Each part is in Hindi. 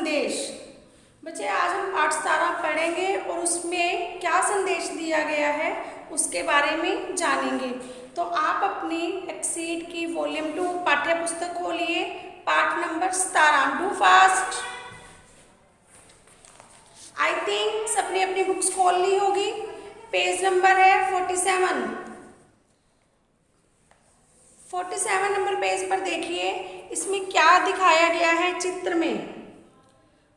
संदेश। बच्चे आज हम पाठ 17 पढ़ेंगे और उसमें क्या संदेश दिया गया है उसके बारे में जानेंगे। तो आप अपनी एक्सीड की वॉल्यूम 2 पाठ्य पुस्तक खोलिए, पाठ number 17। Do fast. I think सबने अपनी बुक्स खोल ली होगी। पेज नंबर है 47 नंबर पेज पर देखिए, इसमें क्या दिखाया गया है।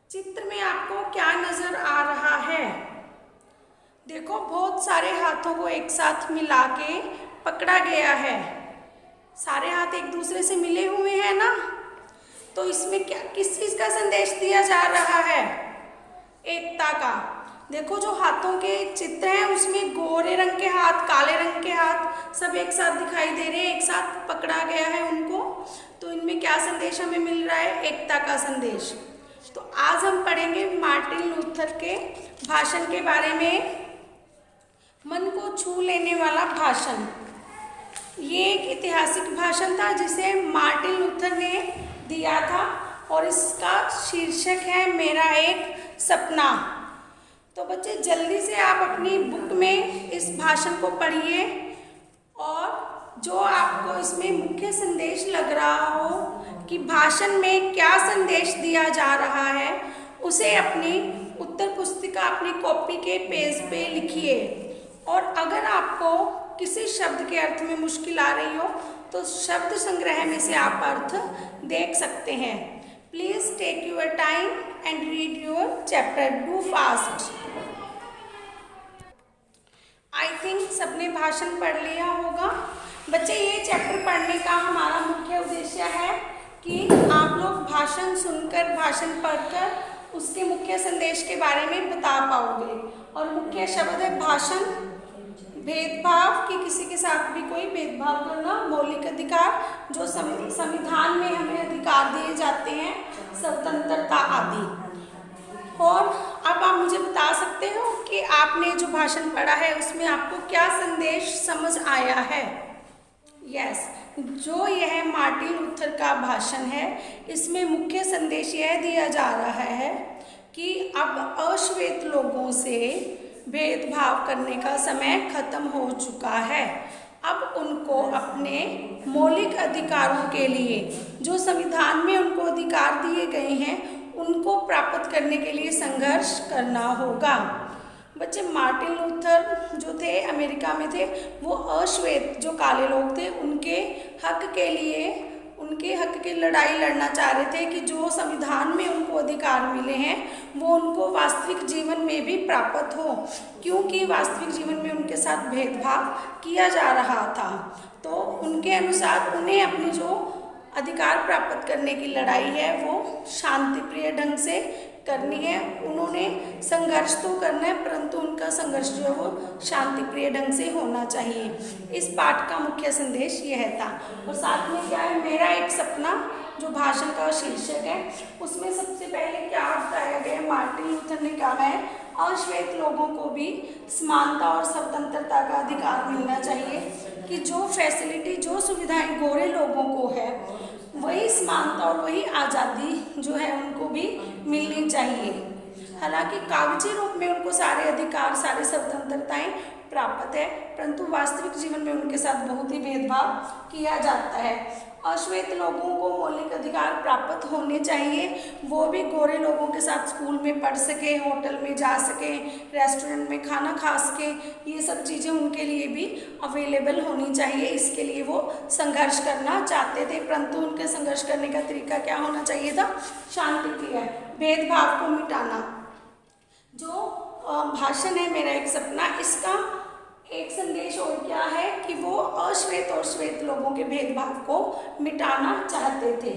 चित्र में आपको क्या नजर आ रहा है? देखो, बहुत सारे हाथों को एक साथ मिला के पकड़ा गया है। सारे हाथ एक दूसरे से मिले हुए हैं ना। तो इसमें क्या किस चीज का संदेश दिया जा रहा है? एकता का। देखो, जो हाथों के चित्र हैं उसमें गोरे रंग के हाथ, काले रंग के हाथ सब एक साथ दिखाई दे रहे हैं, एक साथ पकड़ा गया है उनको। तो इनमें क्या संदेश हमें मिल रहा है? एकता का संदेश। तो आज हम पढ़ेंगे मार्टिन लूथर के भाषण के बारे में। मन को छू लेने वाला भाषण। ये एक ऐतिहासिक भाषण था जिसे मार्टिन लूथर ने दिया था और इसका शीर्षक है मेरा एक सपना। तो बच्चे जल्दी से आप अपनी बुक में इस भाषण को पढ़िए और जो आपको इसमें मुख्य संदेश लग रहा हो कि भाषण में क्या संदेश दिया जा रहा है, उसे अपनी उत्तर पुस्तिका अपनी कॉपी के पेज पे लिखिए। और अगर आपको किसी शब्द के अर्थ में मुश्किल आ रही हो तो शब्द संग्रह में से आप अर्थ देख सकते हैं। Please take your time and read your chapter. Do fast. I think सबने भाषण पढ़ लिया होगा। बच्चे, ये चैप्टर पढ़ने का हमारा मुख्य उद्देश्य है कि आप लोग भाषण सुनकर, भाषण पढ़कर उसके मुख्य संदेश के बारे में बता पाओगे। और मुख्य शब्द है भाषण। भेदभाव, कि किसी के साथ भी कोई भेदभाव करना। मौलिक अधिकार, जो संविधान में हमें अधिकार दिए जाते हैं, स्वतंत्रता आदि। और अब आप मुझे बता सकते हो कि आपने जो भाषण पढ़ा है उसमें आपको क्या संदेश समझ आया है? यस, जो यह मार्टिन लूथर का भाषण है, इसमें मुख्य संदेश यह दिया जा रहा है कि अब अश्वेत लोगों से भेदभाव करने का समय खत्म हो चुका है। अब उनको अपने मौलिक अधिकारों के लिए, जो संविधान में उनको अधिकार दिए गए हैं, उनको प्राप्त करने के लिए संघर्ष करना होगा। बच्चे, मार्टिन लूथर जो थे अमेरिका में थे, वो अश्वेत जो काले लोग थे उनके हक के लिए, उनके हक की लड़ाई लड़ना चाह रहे थे कि जो संविधान में उनको अधिकार मिले हैं वो उनको वास्तविक जीवन में भी प्राप्त हो, क्योंकि वास्तविक जीवन में उनके साथ भेदभाव किया जा रहा था। तो उनके अनुसार उन्हें अपनी जो अधिकार प्राप्त करने की लड़ाई है वो शांतिप्रिय ढंग से करनी है। उन्होंने संघर्ष तो करना है, परंतु उनका संघर्ष जो है वो शांतिप्रिय ढंग से होना चाहिए। इस पाठ का मुख्य संदेश यह था। और साथ में क्या है, मेरा एक सपना, जो भाषण का शीर्षक है, उसमें सबसे पहले क्या बताया गया? मार्टिन लूथर ने कहा है अश्वेत लोगों को भी समानता और स्वतंत्रता का अधिकार मिलना चाहिए, कि जो फैसिलिटी, जो सुविधाएं गोरे लोगों को है, वही समानता और वही आज़ादी जो है उनको भी मिलनी चाहिए। हालांकि कागजी रूप में उनको सारे अधिकार, सारी स्वतंत्रताएं प्राप्त है, परंतु वास्तविक जीवन में उनके साथ बहुत ही भेदभाव किया जाता है। अश्वेत लोगों को मौलिक अधिकार प्राप्त होने चाहिए, वो भी गोरे लोगों के साथ स्कूल में पढ़ सके, होटल में जा सके, रेस्टोरेंट में खाना खा सके। ये सब चीज़ें उनके लिए भी अवेलेबल होनी चाहिए। इसके लिए वो संघर्ष करना चाहते थे, परंतु उनके संघर्ष करने का तरीका क्या होना चाहिए था? शांतिप्रिय, भेदभाव को मिटाना। जो भाषण है मेरा एक सपना, इसका एक संदेश और क्या है कि वो अश्वेत और श्वेत लोगों के भेदभाव को मिटाना चाहते थे।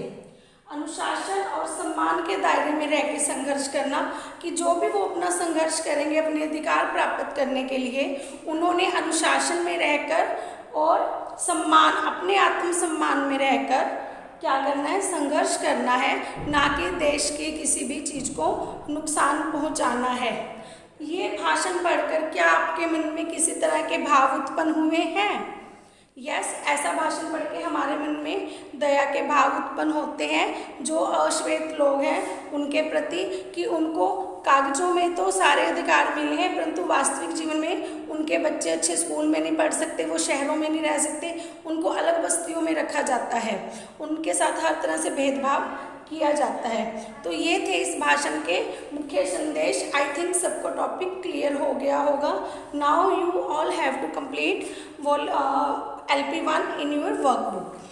अनुशासन और सम्मान के दायरे में रह के संघर्ष करना, कि जो भी वो अपना संघर्ष करेंगे अपने अधिकार प्राप्त करने के लिए, उन्होंने अनुशासन में रहकर और सम्मान, अपने आत्मसम्मान में रहकर क्या करना है? संघर्ष करना है, ना कि देश की किसी भी चीज़ को नुकसान पहुंचाना है। ये भाषण पढ़कर क्या आपके मन में किसी तरह के भाव उत्पन्न हुए हैं? यस, ऐसा भाषण पढ़ के हमारे मन में दया के भाव उत्पन्न होते हैं जो अश्वेत लोग हैं उनके प्रति, कि उनको कागजों में तो सारे अधिकार मिले हैं परंतु वास्तविक जीवन में उनके बच्चे अच्छे स्कूल में नहीं पढ़ सकते, वो शहरों में नहीं रह सकते, उनको अलग बस्तियों में रखा जाता है, उनके साथ हर तरह से भेदभाव किया जाता है। तो ये थे इस भाषण के मुख्य संदेश। आई थिंक सबको टॉपिक क्लियर हो गया होगा। Now you all have to complete LP1 in your workbook.